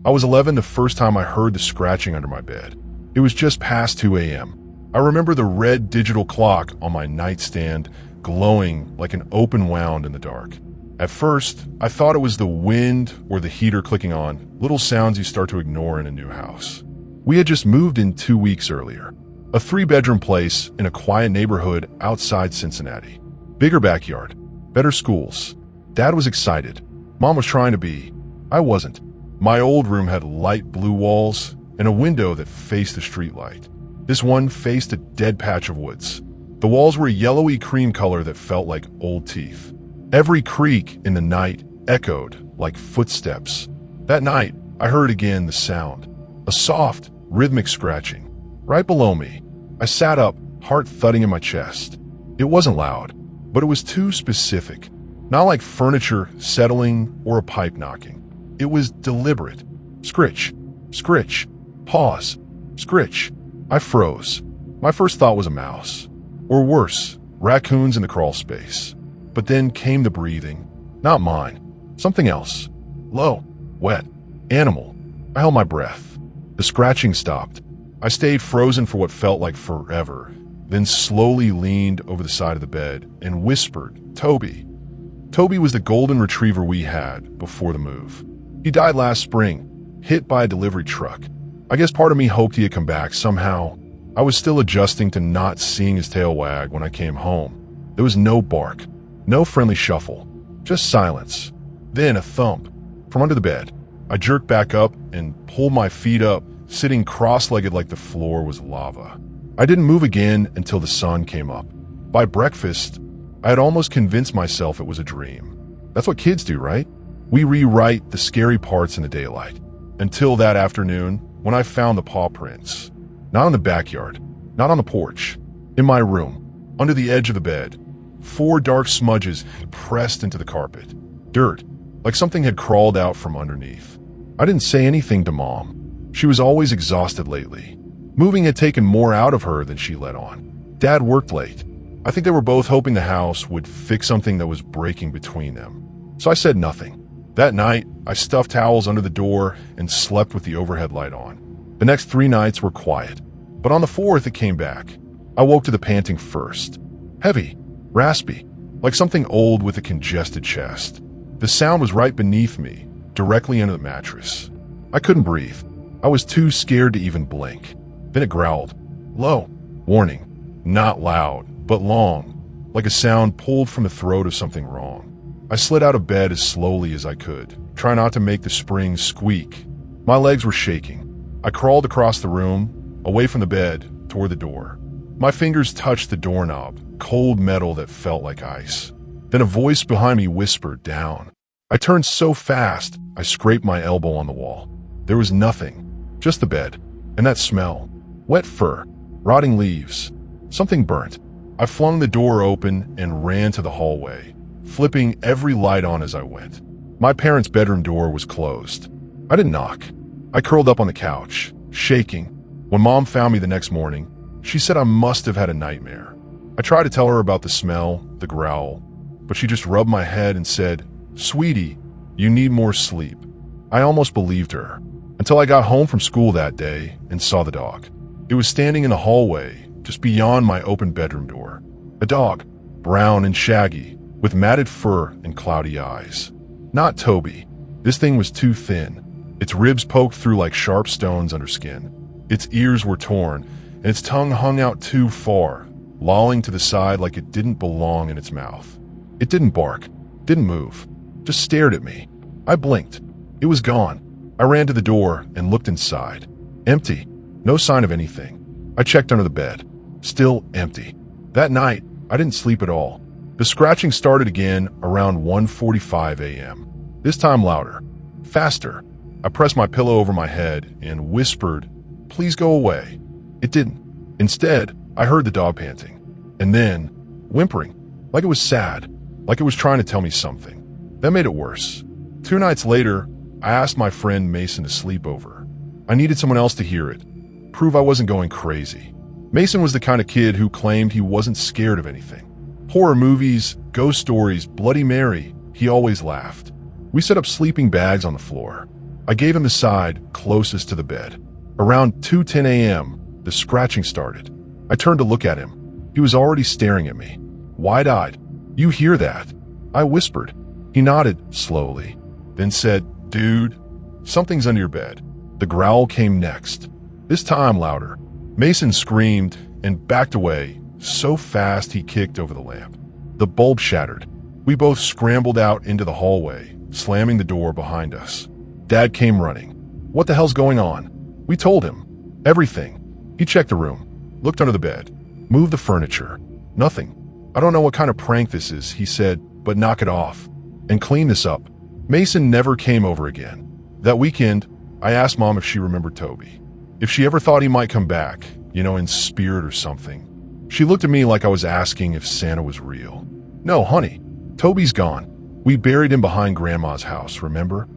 I was 11 the first time I heard the scratching under my bed. It was just past 2 a.m. I remember the red digital clock on my nightstand glowing like an open wound in the dark. At first, I thought it was the wind or the heater clicking on, little sounds you start to ignore in a new house. We had just moved in 2 weeks earlier. A 3-bedroom place in a quiet neighborhood outside Cincinnati. Bigger backyard, better schools. Dad was excited. Mom was trying to be. I wasn't. My old room had light blue walls and a window that faced the streetlight. This one faced a dead patch of woods. The walls were a yellowy cream color that felt like old teeth. Every creak in the night echoed like footsteps. That night, I heard again the sound. A soft, rhythmic scratching. Right below me, I sat up, heart thudding in my chest. It wasn't loud, but it was too specific. Not like furniture settling or a pipe knocking. It was deliberate. Scritch, scritch, pause, scritch. I froze. My first thought was a mouse. Or worse, raccoons in the crawl space. But then came the breathing. Not mine. Something else. Low, wet, animal. I held my breath. The scratching stopped. I stayed frozen for what felt like forever, then slowly leaned over the side of the bed and whispered, "Toby." Toby was the golden retriever we had before the move. He died last spring, hit by a delivery truck. I guess part of me hoped he had come back somehow. I was still adjusting to not seeing his tail wag when I came home. There was no bark, no friendly shuffle, just silence. Then a thump from under the bed. I jerked back up and pulled my feet up, sitting cross-legged like the floor was lava. I didn't move again until the sun came up. By breakfast, I had almost convinced myself it was a dream. That's what kids do, right? We rewrite the scary parts in the daylight. Until that afternoon, when I found the paw prints. Not in the backyard, not on the porch. In my room, under the edge of the bed. 4 dark smudges pressed into the carpet. Dirt, like something had crawled out from underneath. I didn't say anything to Mom. She was always exhausted lately. Moving had taken more out of her than she let on. Dad worked late. I think they were both hoping the house would fix something that was breaking between them. So I said nothing. That night, I stuffed towels under the door and slept with the overhead light on. The next 3 nights were quiet, but on the 4th it came back. I woke to the panting first. Heavy, raspy, like something old with a congested chest. The sound was right beneath me, directly under the mattress. I couldn't breathe. I was too scared to even blink. Then it growled. Low. Warning. Not loud, but long, like a sound pulled from the throat of something wrong. I slid out of bed as slowly as I could, trying not to make the springs squeak. My legs were shaking. I crawled across the room, away from the bed, toward the door. My fingers touched the doorknob, cold metal that felt like ice. Then a voice behind me whispered down. I turned so fast, I scraped my elbow on the wall. There was nothing, just the bed, and that smell. Wet fur, rotting leaves, something burnt. I flung the door open and ran to the hallway, flipping every light on as I went. My parents' bedroom door was closed. I didn't knock. I curled up on the couch, shaking. When Mom found me the next morning, she said I must have had a nightmare. I tried to tell her about the smell, the growl, but she just rubbed my head and said, "Sweetie, you need more sleep." I almost believed her, until I got home from school that day and saw the dog. It was standing in the hallway, just beyond my open bedroom door. A dog, brown and shaggy, with matted fur and cloudy eyes. Not Toby. This thing was too thin. Its ribs poked through like sharp stones under skin. Its ears were torn, and its tongue hung out too far, lolling to the side like it didn't belong in its mouth. It didn't bark, didn't move, just stared at me. I blinked. It was gone. I ran to the door and looked inside. Empty. No sign of anything. I checked under the bed. Still empty. That night, I didn't sleep at all. The scratching started again around 1:45 a.m. This time louder. Faster. I pressed my pillow over my head and whispered, "Please go away." It didn't. Instead, I heard the dog panting. And then, whimpering. Like it was sad. Like it was trying to tell me something. That made it worse. 2 nights later, I asked my friend Mason to sleep over. I needed someone else to hear it. Prove I wasn't going crazy. Mason was the kind of kid who claimed he wasn't scared of anything. Horror movies, ghost stories, Bloody Mary, he always laughed. We set up sleeping bags on the floor. I gave him the side closest to the bed. Around 2:10 a.m., the scratching started. I turned to look at him. He was already staring at me, wide-eyed. "You hear that?" I whispered. He nodded slowly, then said, "Dude, something's under your bed." The growl came next, this time louder. Mason screamed and backed away so fast he kicked over the lamp. The bulb shattered. We both scrambled out into the hallway, slamming the door behind us. Dad came running. "What the hell's going on?" We told him. "Everything." He checked the room, looked under the bed, moved the furniture. "Nothing." "I don't know what kind of prank this is," he said, "but knock it off and clean this up." Mason never came over again. That weekend, I asked Mom if she remembered Toby, if she ever thought he might come back, in spirit or something. She looked at me like I was asking if Santa was real. "No, honey, Toby's gone. We buried him behind Grandma's house, remember?"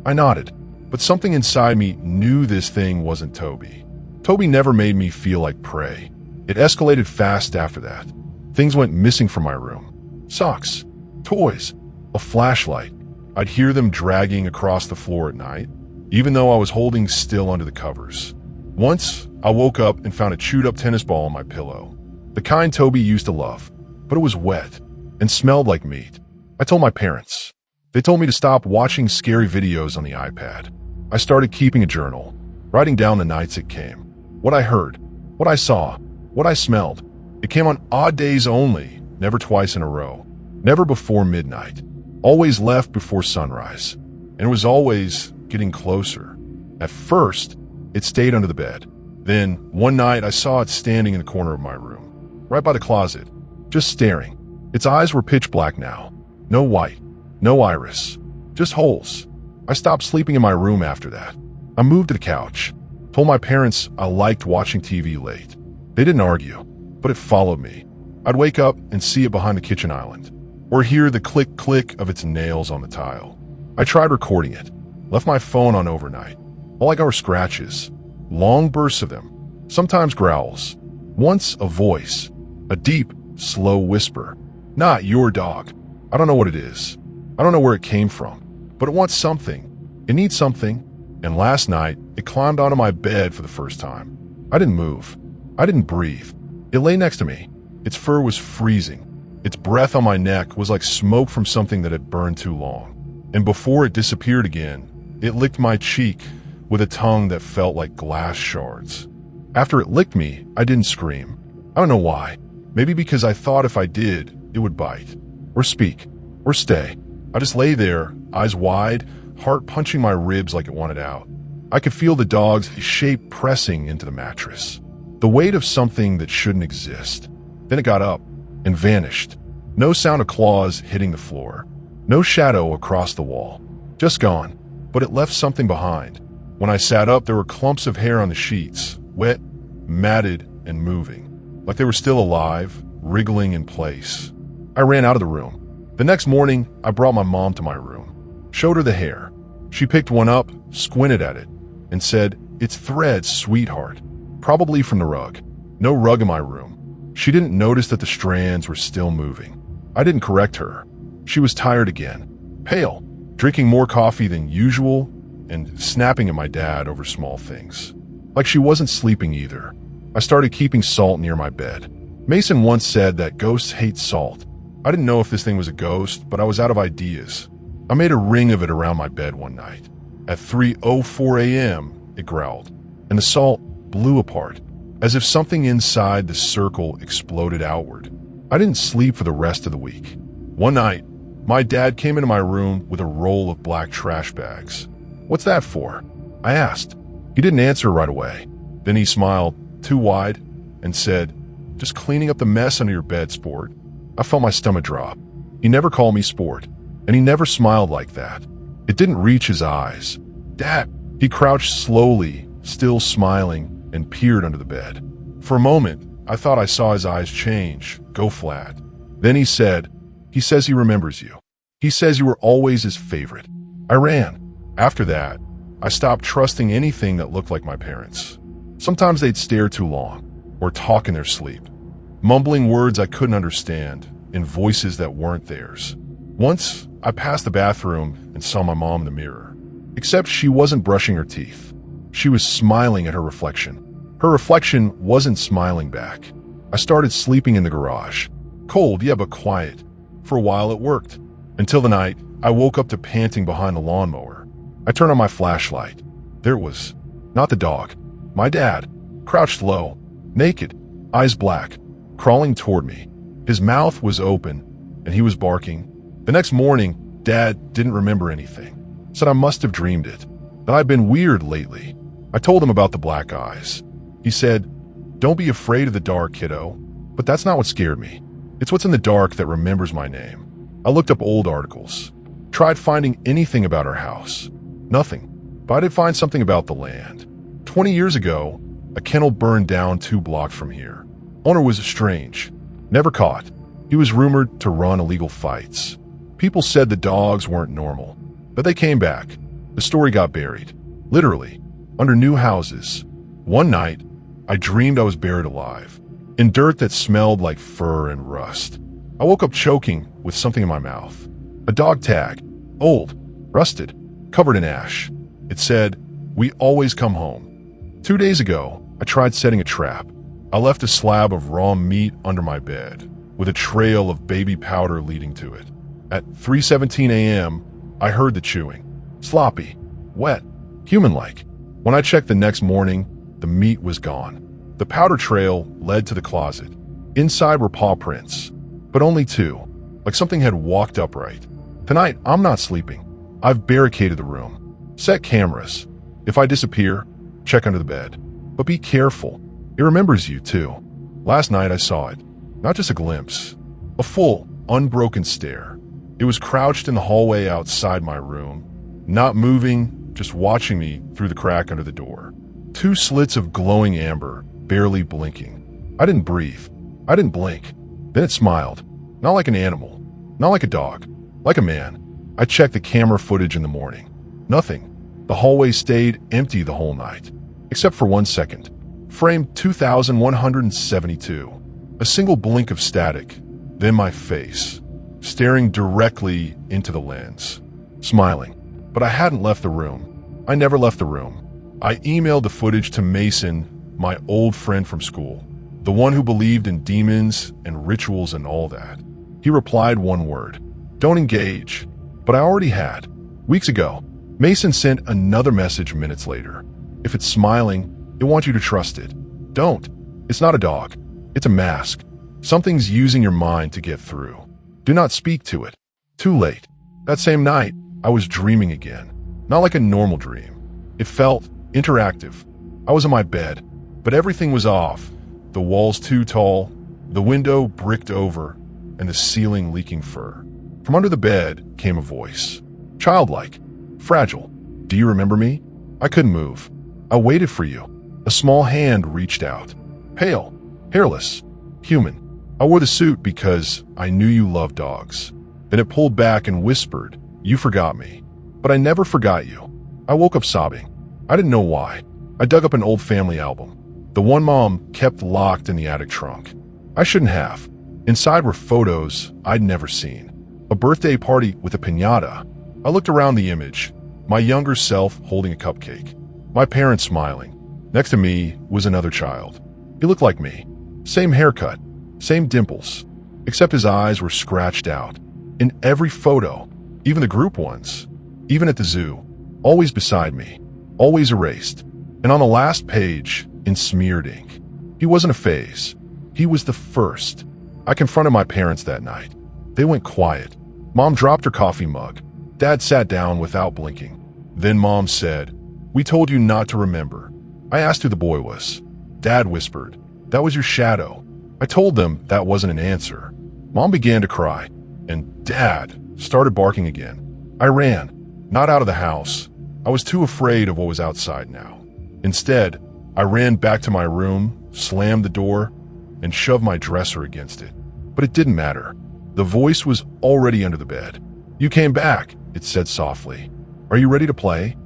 I nodded, but something inside me knew this thing wasn't Toby. Toby never made me feel like prey. It escalated fast after that. Things went missing from my room. Socks, toys, a flashlight. I'd hear them dragging across the floor at night, even though I was holding still under the covers. Once, I woke up and found a chewed-up tennis ball on my pillow. The kind Toby used to love, but it was wet and smelled like meat. I told my parents. They told me to stop watching scary videos on the iPad. I started keeping a journal, writing down the nights it came. What I heard, what I saw, what I smelled. It came on odd days only, never twice in a row. Never before midnight. Always left before sunrise. And it was always getting closer. At first, it stayed under the bed. Then, one night, I saw it standing in the corner of my room, right by the closet, just staring. Its eyes were pitch black now. No white, no iris, just holes. I stopped sleeping in my room after that. I moved to the couch, told my parents I liked watching TV late. They didn't argue, but it followed me. I'd wake up and see it behind the kitchen island, or hear the click-click of its nails on the tile. I tried recording it, left my phone on overnight. All I got were scratches, long bursts of them, sometimes growls. Once a voice, a deep, slow whisper. "Not your dog. I don't know what it is. I don't know where it came from, but it wants something. It needs something." And last night, it climbed onto my bed for the first time. I didn't move. I didn't breathe. It lay next to me. Its fur was freezing. Its breath on my neck was like smoke from something that had burned too long. And before it disappeared again, it licked my cheek with a tongue that felt like glass shards. After it licked me, I didn't scream. I don't know why. Maybe because I thought if I did, it would bite, or speak, or stay. I just lay there, eyes wide, heart punching my ribs like it wanted out. I could feel the dog's shape pressing into the mattress. The weight of something that shouldn't exist. Then it got up and vanished. No sound of claws hitting the floor. No shadow across the wall. Just gone. But it left something behind. When I sat up, there were clumps of hair on the sheets, wet, matted, and moving, like they were still alive, wriggling in place. I ran out of the room. The next morning, I brought my mom to my room, showed her the hair. She picked one up, squinted at it, and said, "It's threads, sweetheart. Probably from the rug." No rug in my room. She didn't notice that the strands were still moving. I didn't correct her. She was tired again, pale, drinking more coffee than usual, and snapping at my dad over small things. Like she wasn't sleeping either. I started keeping salt near my bed. Mason once said that ghosts hate salt. I didn't know if this thing was a ghost, but I was out of ideas. I made a ring of it around my bed one night. At 3:04 a.m., it growled, and the salt blew apart, as if something inside the circle exploded outward. I didn't sleep for the rest of the week. One night, my dad came into my room with a roll of black trash bags. "What's that for?" I asked. He didn't answer right away. Then he smiled, too wide, and said, "Just cleaning up the mess under your bed, sport." I felt my stomach drop. He never called me sport, and he never smiled like that. It didn't reach his eyes. "Dad!" He crouched slowly, still smiling, and peered under the bed. For a moment, I thought I saw his eyes change, go flat. Then he said, "He says he remembers you. He says you were always his favorite." I ran. After that, I stopped trusting anything that looked like my parents. Sometimes they'd stare too long, or talk in their sleep, mumbling words I couldn't understand, in voices that weren't theirs. Once, I passed the bathroom and saw my mom in the mirror. Except she wasn't brushing her teeth. She was smiling at her reflection. Her reflection wasn't smiling back. I started sleeping in the garage. Cold, yeah, but quiet. For a while it worked. Until the night, I woke up to panting behind the lawnmower. I turned on my flashlight. There it was. Not the dog. My dad. Crouched low. Naked. Eyes black. Crawling toward me. His mouth was open, and he was barking. The next morning, Dad didn't remember anything. Said I must have dreamed it. That I'd been weird lately. I told him about the black eyes. He said, "Don't be afraid of the dark, kiddo." But that's not what scared me. It's what's in the dark that remembers my name. I looked up old articles. Tried finding anything about our house. Nothing. But I did find something about the land. 20 years ago, a kennel burned down 2 blocks from here. Owner was strange. Never caught. He was rumored to run illegal fights. People said the dogs weren't normal. But they came back. The story got buried. Literally. Under new houses. One night, I dreamed I was buried alive. In dirt that smelled like fur and rust. I woke up choking with something in my mouth. A dog tag. Old. Rusted. Covered in ash. It said, "We always come home." 2 days ago, I tried setting a trap. I left a slab of raw meat under my bed, with a trail of baby powder leading to it. At 3:17 a.m., I heard the chewing. Sloppy. Wet. Human-like. When I checked the next morning, the meat was gone. The powder trail led to the closet. Inside were paw prints, but only 2, like something had walked upright. Tonight, I'm not sleeping. I've barricaded the room. Set cameras. If I disappear, check under the bed. But be careful. It remembers you, too. Last night I saw it. Not just a glimpse. A full, unbroken stare. It was crouched in the hallway outside my room. Not moving, just watching me through the crack under the door. 2 slits of glowing amber, barely blinking. I didn't breathe. I didn't blink. Then it smiled. Not like an animal. Not like a dog. Like a man. I checked the camera footage in the morning. Nothing. The hallway stayed empty the whole night. Except for 1 second. Frame 2172. A single blink of static. Then my face. Staring directly into the lens. Smiling. But I hadn't left the room. I never left the room. I emailed the footage to Mason, my old friend from school. The one who believed in demons and rituals and all that. He replied 1 word. Don't engage. But I already had. Weeks ago, Mason sent another message minutes later. If it's smiling, it wants you to trust it. Don't. It's not a dog. It's a mask. Something's using your mind to get through. Do not speak to it. Too late. That same night, I was dreaming again. Not like a normal dream. It felt interactive. I was in my bed, but everything was off. The walls too tall, the window bricked over, and the ceiling leaking fur. From under the bed came a voice. Childlike. Fragile. Do you remember me? I couldn't move. I waited for you. A small hand reached out. Pale. Hairless. Human. I wore the suit because I knew you loved dogs. Then it pulled back and whispered, "You forgot me." But I never forgot you. I woke up sobbing. I didn't know why. I dug up an old family album. The one Mom kept locked in the attic trunk. I shouldn't have. Inside were photos I'd never seen. A birthday party with a piñata. I looked around the image. My younger self holding a cupcake. My parents smiling. Next to me was another child. He looked like me. Same haircut. Same dimples. Except his eyes were scratched out. In every photo. Even the group ones. Even at the zoo. Always beside me. Always erased. And on the last page, in smeared ink. He wasn't a phase. He was the first. I confronted my parents that night. They went quiet. Mom dropped her coffee mug. Dad sat down without blinking. Then Mom said, "We told you not to remember." I asked who the boy was. Dad whispered, "That was your shadow." I told them that wasn't an answer. Mom began to cry, and Dad started barking again. I ran, not out of the house. I was too afraid of what was outside now. Instead, I ran back to my room, slammed the door, and shoved my dresser against it. But it didn't matter. The voice was already under the bed. "You came back," it said softly. "Are you ready to play?"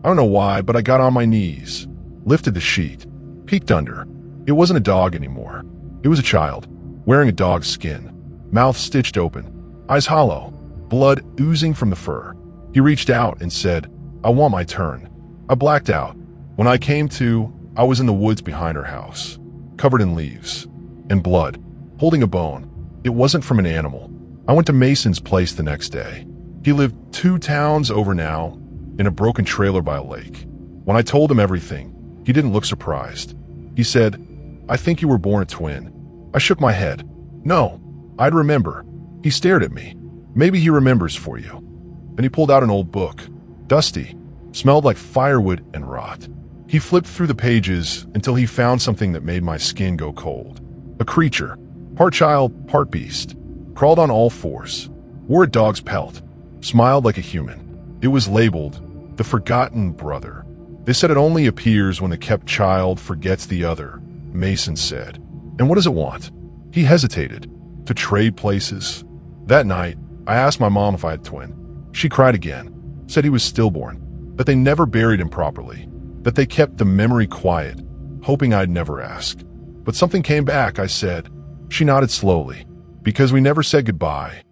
I don't know why, but I got on my knees, lifted the sheet, peeked under. It wasn't a dog anymore. It was a child, wearing a dog's skin, mouth stitched open, eyes hollow, blood oozing from the fur. He reached out and said, I want my turn. I blacked out. When I came to, I was in the woods behind her house, covered in leaves and blood, holding a bone. It wasn't from an animal. I went to Mason's place the next day. He lived 2 towns over now, in a broken trailer by a lake. When I told him everything, he didn't look surprised. He said, "I think you were born a twin." I shook my head. "No, I'd remember." He stared at me. "Maybe he remembers for you." Then he pulled out an old book, dusty, smelled like firewood and rot. He flipped through the pages until he found something that made my skin go cold. A creature, part child, part beast, crawled on all fours, wore a dog's pelt, smiled like a human. It was labeled, "The Forgotten Brother." They said it only appears when the kept child forgets the other, Mason said. "And what does it want?" He hesitated. "To trade places." That night, I asked my mom if I had a twin. She cried again, said he was stillborn, that they never buried him properly, that they kept the memory quiet, hoping I'd never ask. But something came back, I said. She nodded slowly, because we never said goodbye.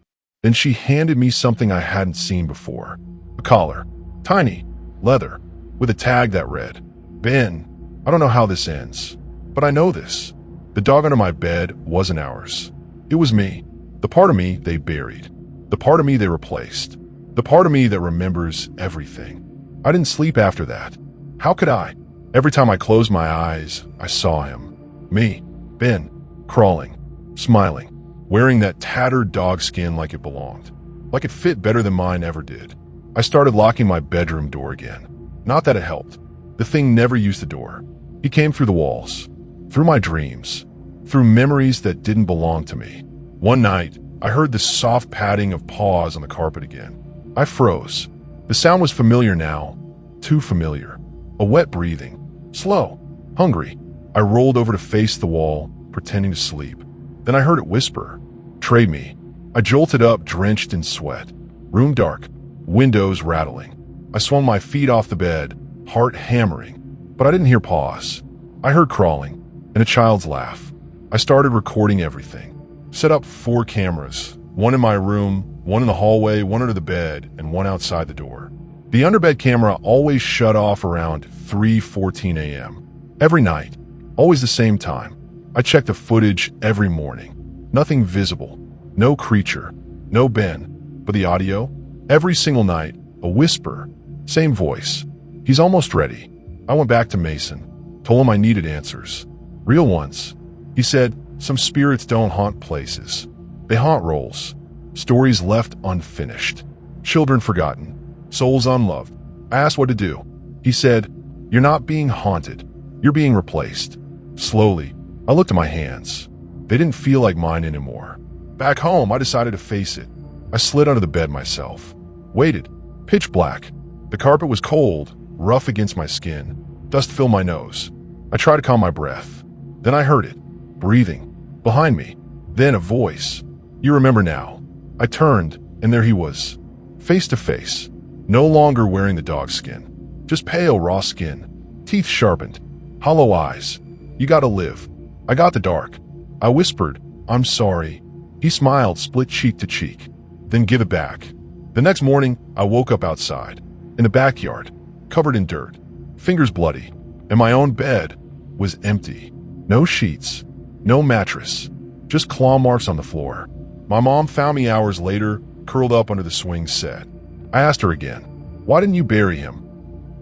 Then she handed me something I hadn't seen before. A collar, tiny, leather, with a tag that read, "Ben, I don't know how this ends, but I know this. The dog under my bed wasn't ours. It was me. The part of me they buried. The part of me they replaced. The part of me that remembers everything." I didn't sleep after that. How could I? Every time I closed my eyes, I saw him. Me, Ben, crawling, smiling, wearing that tattered dog skin like it belonged, like it fit better than mine ever did. I started locking my bedroom door again. Not that it helped. The thing never used the door. He came through the walls, through my dreams, through memories that didn't belong to me. One night, I heard the soft padding of paws on the carpet again. I froze. The sound was familiar now, too familiar. A wet breathing, slow, hungry. I rolled over to face the wall, pretending to sleep. Then I heard it whisper, "Trade me." I jolted up, drenched in sweat. Room dark, windows rattling. I swung my feet off the bed, heart hammering. But I didn't hear paws. I heard crawling, and a child's laugh. I started recording everything. Set up 4 cameras, one in my room, one in the hallway, one under the bed, and one outside the door. The underbed camera always shut off around 3:14 a.m. Every night, always the same time. I checked the footage every morning. Nothing visible, no creature, no Ben, but the audio, every single night, a whisper, same voice. "He's almost ready." I went back to Mason, told him I needed answers. Real ones. He said, "Some spirits don't haunt places. They haunt roles. Stories left unfinished. Children forgotten. Souls unloved." I asked what to do. He said, "You're not being haunted. You're being replaced." Slowly, I looked at my hands. They didn't feel like mine anymore. Back home, I decided to face it. I slid under the bed myself. Waited. Pitch black. The carpet was cold, rough against my skin. Dust filled my nose. I tried to calm my breath. Then I heard it. Breathing. Behind me. Then a voice. "You remember now." I turned, and there he was. Face to face. No longer wearing the dog skin. Just pale, raw skin. Teeth sharpened. Hollow eyes. "You gotta live." I got the dark. I whispered, "I'm sorry." He smiled, split cheek to cheek. "Then give it back." The next morning, I woke up outside, in the backyard, covered in dirt, fingers bloody, and my own bed was empty. No sheets, no mattress, just claw marks on the floor. My mom found me hours later, curled up under the swing set. I asked her again, "Why didn't you bury him?"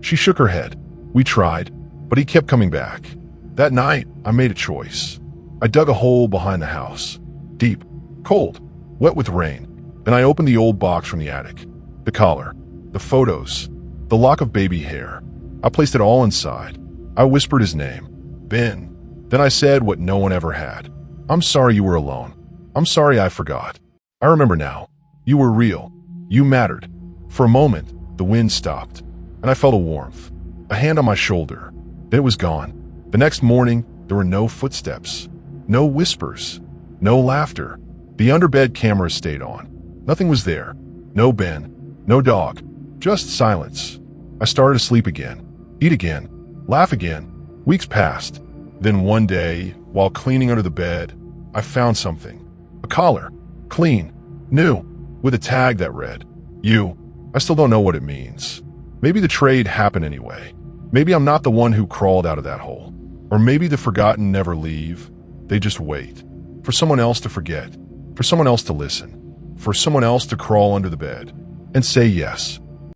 She shook her head. "We tried, but he kept coming back." That night, I made a choice. I dug a hole behind the house. Deep, cold, wet with rain. Then I opened the old box from the attic. The collar, the photos, the lock of baby hair. I placed it all inside. I whispered his name, Ben. Then I said what no one ever had. "I'm sorry you were alone. I'm sorry I forgot. I remember now. You were real. You mattered." For a moment, the wind stopped, and I felt a warmth, a hand on my shoulder. Then it was gone. The next morning, there were no footsteps, no whispers, no laughter. The underbed camera stayed on. Nothing was there. No Ben, no dog, just silence. I started to sleep again, eat again, laugh again. Weeks passed. Then one day, while cleaning under the bed, I found something. A collar, clean, new, with a tag that read, "You." I still don't know what it means. Maybe the trade happened anyway. Maybe I'm not the one who crawled out of that hole. Or maybe the forgotten never leave. They just wait. For someone else to forget. For someone else to listen. For someone else to crawl under the bed. And say yes.